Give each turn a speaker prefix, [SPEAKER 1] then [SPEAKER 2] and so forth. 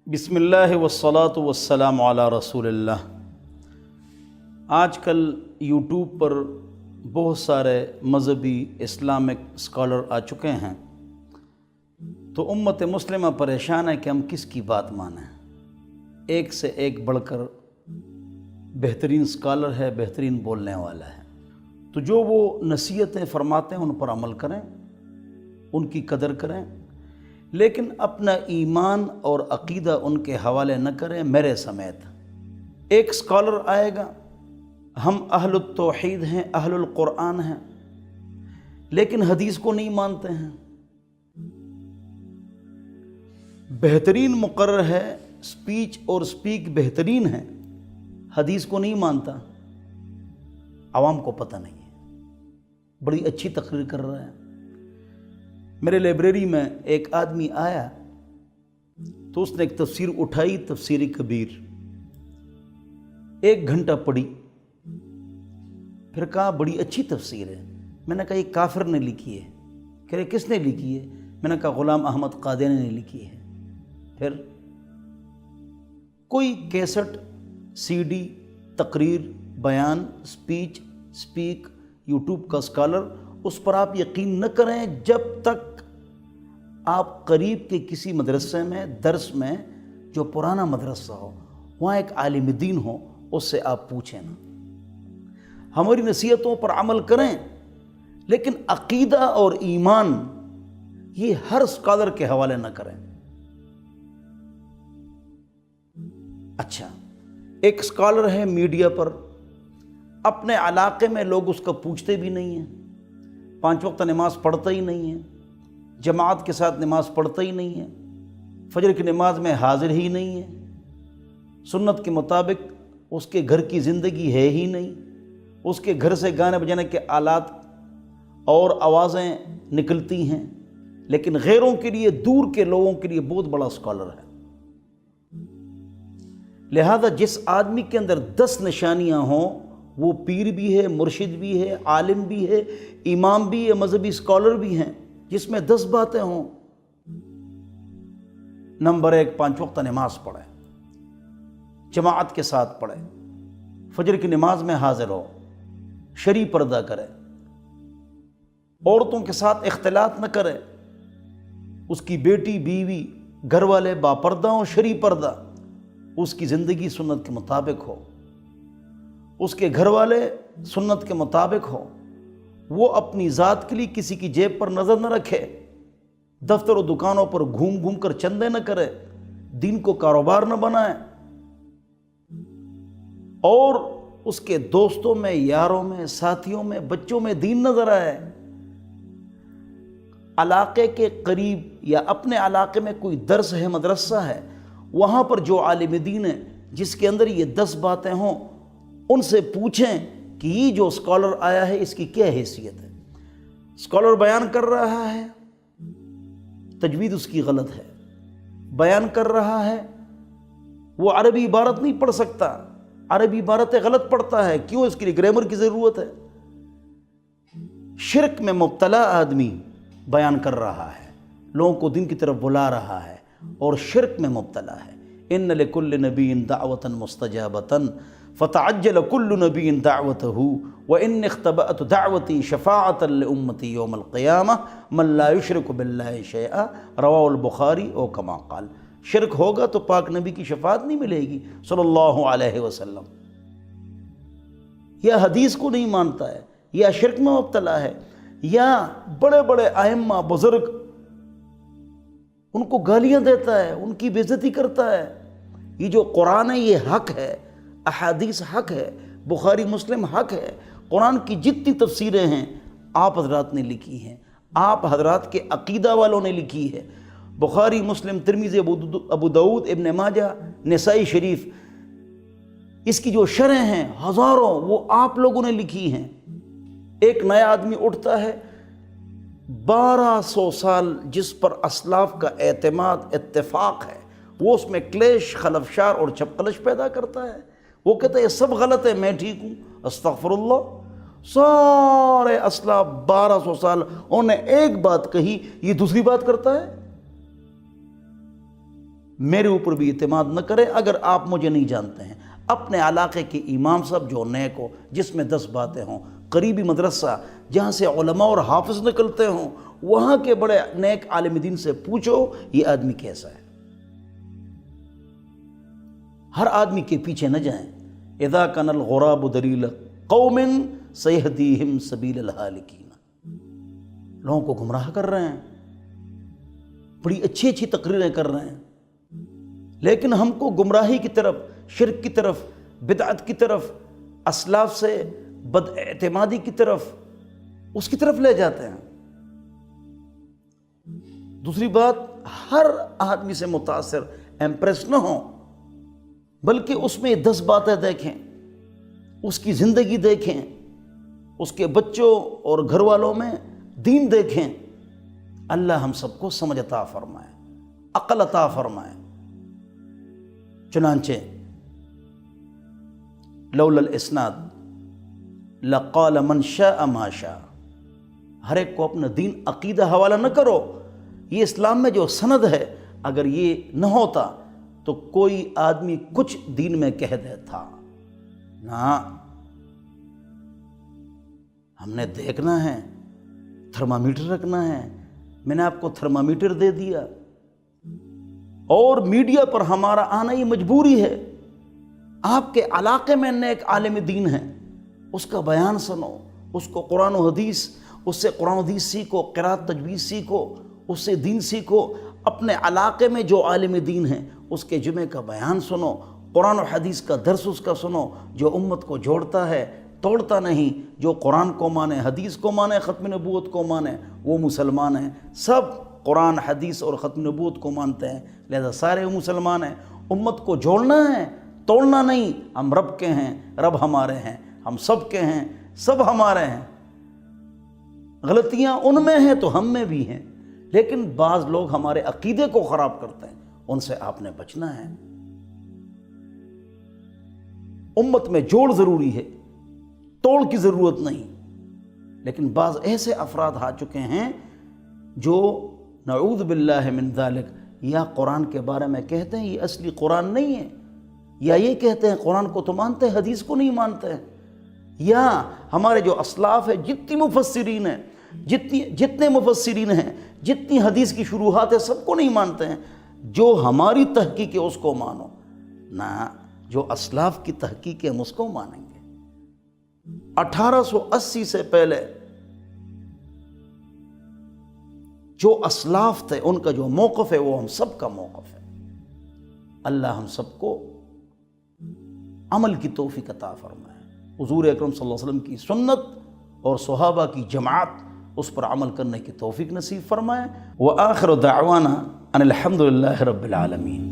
[SPEAKER 1] بسم اللہ والصلاة والسلام علی رسول اللہ۔ آج کل یوٹیوب پر بہت سارے مذہبی اسلامک اسکالر آ چکے ہیں، تو امت مسلمہ پریشان ہے کہ ہم کس کی بات مانیں۔ ایک سے ایک بڑھ کر بہترین اسکالر ہے، بہترین بولنے والا ہے، تو جو وہ نصیحتیں فرماتے ہیں ان پر عمل کریں، ان کی قدر کریں، لیکن اپنا ایمان اور عقیدہ ان کے حوالے نہ کریں میرے سمیت۔ ایک اسکالر آئے گا، ہم اہل التوحید ہیں، اہل القرآن ہیں، لیکن حدیث کو نہیں مانتے ہیں۔ بہترین مقرر ہے، سپیچ اور سپیک بہترین ہے، حدیث کو نہیں مانتا، عوام کو پتہ نہیں ہے، بڑی اچھی تقریر کر رہا ہے۔ میرے لائبریری میں ایک آدمی آیا تو اس نے ایک تفسیر اٹھائی، تفسیر کبیر، 1 گھنٹہ پڑھی، پھر کہا بڑی اچھی تفسیر ہے۔ میں نے کہا یہ کافر نے لکھی ہے۔ کہہ رہے کس نے لکھی ہے؟ میں نے کہا غلام احمد قادیانی نے لکھی ہے۔ پھر کوئی کیسٹ، سی ڈی، تقریر، بیان، سپیچ، سپیک، یوٹیوب کا اسکالر، اس پر آپ یقین نہ کریں جب تک آپ قریب کے کسی مدرسے میں درس میں، جو پرانا مدرسہ ہو، وہاں ایک عالم دین ہو، اس سے آپ پوچھیں نا۔ ہماری نصیحتوں پر عمل کریں، لیکن عقیدہ اور ایمان یہ ہر اسکالر کے حوالے نہ کریں۔ اچھا، ایک اسکالر ہے میڈیا پر، اپنے علاقے میں لوگ اس کا پوچھتے بھی نہیں ہیں، 5 وقت نماز پڑھتا ہی نہیں ہے، جماعت کے ساتھ نماز پڑھتا ہی نہیں ہے، فجر کی نماز میں حاضر ہی نہیں ہے، سنت کے مطابق اس کے گھر کی زندگی ہے ہی نہیں، اس کے گھر سے گانے بجانے کے آلات اور آوازیں نکلتی ہیں، لیکن غیروں کے لیے، دور کے لوگوں کے لیے بہت بڑا اسکالر ہے۔ لہذا جس آدمی کے اندر 10 نشانیاں ہوں، وہ پیر بھی ہے، مرشد بھی ہے، عالم بھی ہے، امام بھی ہے، مذہبی اسکالر بھی ہیں، جس میں 10 باتیں ہوں۔ نمبر 1، 5 وقت نماز پڑھے، جماعت کے ساتھ پڑھے، فجر کی نماز میں حاضر ہو، شرعی پردہ کرے، عورتوں کے ساتھ اختلاط نہ کرے، اس کی بیٹی، بیوی، گھر والے باپردہ ہوں، شرعی پردہ، اس کی زندگی سنت کے مطابق ہو، اس کے گھر والے سنت کے مطابق ہو، وہ اپنی ذات کے لیے کسی کی جیب پر نظر نہ رکھے، دفتر و دکانوں پر گھوم گھوم کر چندے نہ کرے، دین کو کاروبار نہ بنائے، اور اس کے دوستوں میں، یاروں میں، ساتھیوں میں، بچوں میں دین نظر آئے۔ علاقے کے قریب یا اپنے علاقے میں کوئی درس ہے، مدرسہ ہے، وہاں پر جو عالم دین ہے جس کے اندر یہ 10 باتیں ہوں، ان سے پوچھیں کہ یہ جو اسکالر آیا ہے اس کی کیا حیثیت ہے۔ اسکالر بیان کر رہا ہے، تجوید اس کی غلط ہے، بیان کر رہا ہے، وہ عربی عبارت نہیں پڑھ سکتا، عربی عبارتیں غلط پڑھتا ہے، کیوں؟ اس کے لیے گرامر کی ضرورت ہے۔ شرک میں مبتلا آدمی بیان کر رہا ہے، لوگوں کو دین کی طرف بلا رہا ہے، اور شرک میں مبتلا ہے۔ ان لکل نبی دعوۃ مستجابۃ فتعجل کل نبی دعوتہ وان اختبأت دعوتی شفاعۃ لامتی یوم القیامہ من لا یشرک باللہ شیئا، رواہ البخاری او کما قال۔ شرک ہوگا تو پاک نبی کی شفاعت نہیں ملے گی صلی اللہ علیہ وسلم۔ یا حدیث کو نہیں مانتا ہے، یا شرک میں مبتلا ہے، یا بڑے بڑے ائمہ بزرگ ان کو گالیاں دیتا ہے، ان کی بے عزتی کرتا ہے۔ یہ جو قرآن ہے یہ حق ہے، احادیث حق ہے، بخاری مسلم حق ہے، قرآن کی جتنی تفسیریں ہیں آپ حضرات نے لکھی ہیں، آپ حضرات کے عقیدہ والوں نے لکھی ہے۔ بخاری، مسلم، ترمذی، ابو داؤد، ابن ماجہ، نسائی شریف، اس کی جو شرح ہیں ہزاروں، وہ آپ لوگوں نے لکھی ہیں۔ ایک نیا آدمی اٹھتا ہے، 1200 سال جس پر اسلاف کا اعتماد، اتفاق ہے، وہ اس میں کلیش، خلفشار اور چھپقلش پیدا کرتا ہے۔ وہ کہتا ہے یہ سب غلط ہے، میں ٹھیک ہوں، استغفر اللہ۔ سارے اسلاف 1200 سال انہوں نے ایک بات کہی، یہ دوسری بات کرتا ہے۔ میرے اوپر بھی اعتماد نہ کریں اگر آپ مجھے نہیں جانتے ہیں۔ اپنے علاقے کے امام صاحب جو نیک ہو، جس میں 10 باتیں ہوں، قریبی مدرسہ جہاں سے علماء اور حافظ نکلتے ہوں، وہاں کے بڑے نیک عالم دین سے پوچھو یہ آدمی کیسا ہے۔ ہر آدمی کے پیچھے نہ جائیں۔ اذا کان الغراب دلیل قوم سیہدیہم سبیل الہالکین۔ لوگوں کو گمراہ کر رہے ہیں، بڑی اچھی اچھی تقریریں کر رہے ہیں، لیکن ہم کو گمراہی کی طرف، شرک کی طرف، بدعت کی طرف، اسلاف سے بد اعتمادی کی طرف، اس کی طرف لے جاتے ہیں۔ دوسری بات، ہر آدمی سے متاثر امپریس نہ ہوں، بلکہ اس میں 10 باتیں دیکھیں، اس کی زندگی دیکھیں، اس کے بچوں اور گھر والوں میں دین دیکھیں۔ اللہ ہم سب کو سمجھ عطا فرمائے، عقل عطا فرمائے۔ چنانچہ لولا الاسناد لقال من شاء ما شاء۔ ہر ایک کو اپنا دین عقیدہ حوالہ نہ کرو۔ یہ اسلام میں جو سند ہے، اگر یہ نہ ہوتا تو کوئی آدمی کچھ دین میں کہہ دیتا نہ۔ ہم نے دیکھنا ہے، تھرمامیٹر رکھنا ہے۔ میں نے آپ کو تھرمامیٹر دے دیا، اور میڈیا پر ہمارا آنا یہ مجبوری ہے۔ آپ کے علاقے میں نیک عالم دین ہیں، اس کا بیان سنو، اس کو قرآن و حدیث، اس سے قرآن و حدیث سیکھو، قرات تجوید سیکھو، اس سے دین سیکھو۔ اپنے علاقے میں جو عالم دین ہیں اس کے جمعے کا بیان سنو، قرآن و حدیث کا درس اس کا سنو، جو امت کو جوڑتا ہے، توڑتا نہیں۔ جو قرآن کو مانے، حدیث کو مانے، ختم نبوت کو مانے، وہ مسلمان ہیں۔ سب قرآن، حدیث اور ختم نبوت کو مانتے ہیں، لہذا سارے مسلمان ہیں۔ امت کو جوڑنا ہے، توڑنا نہیں۔ ہم رب کے ہیں، رب ہمارے ہیں، ہم سب کے ہیں، سب ہمارے ہیں۔ غلطیاں ان میں ہیں تو ہم میں بھی ہیں، لیکن بعض لوگ ہمارے عقیدے کو خراب کرتے ہیں، ان سے آپ نے بچنا ہے۔ امت میں جوڑ ضروری ہے، توڑ کی ضرورت نہیں۔ لیکن بعض ایسے افراد آ چکے ہیں جو نعوذ باللہ من ذالک، یا قرآن کے بارے میں کہتے ہیں یہ اصلی قرآن نہیں ہے، یا یہ کہتے ہیں قرآن کو تو مانتے ہیں، حدیث کو نہیں مانتے ہیں، یا ہمارے جو اسلاف ہیں، جتنی مفسرین ہیں، جتنے مفسرین ہیں، جتنی حدیث کی شروحات ہیں، سب کو نہیں مانتے ہیں۔ جو ہماری تحقیق ہے اس کو مانو، نہ جو اسلاف کی تحقیق ہے ہم اس کو مانیں گے۔ 1880 سے پہلے جو اسلاف تھے ان کا جو موقف ہے وہ ہم سب کا موقف ہے۔ اللہ ہم سب کو عمل کی توفیق عطا فرمائے۔ حضور اکرم صلی اللہ علیہ وسلم کی سنت اور صحابہ کی جماعت، اس پر عمل کرنے کی توفیق نصیب فرمائے۔ وآخر دعوانا ان الحمد للہ رب العالمین۔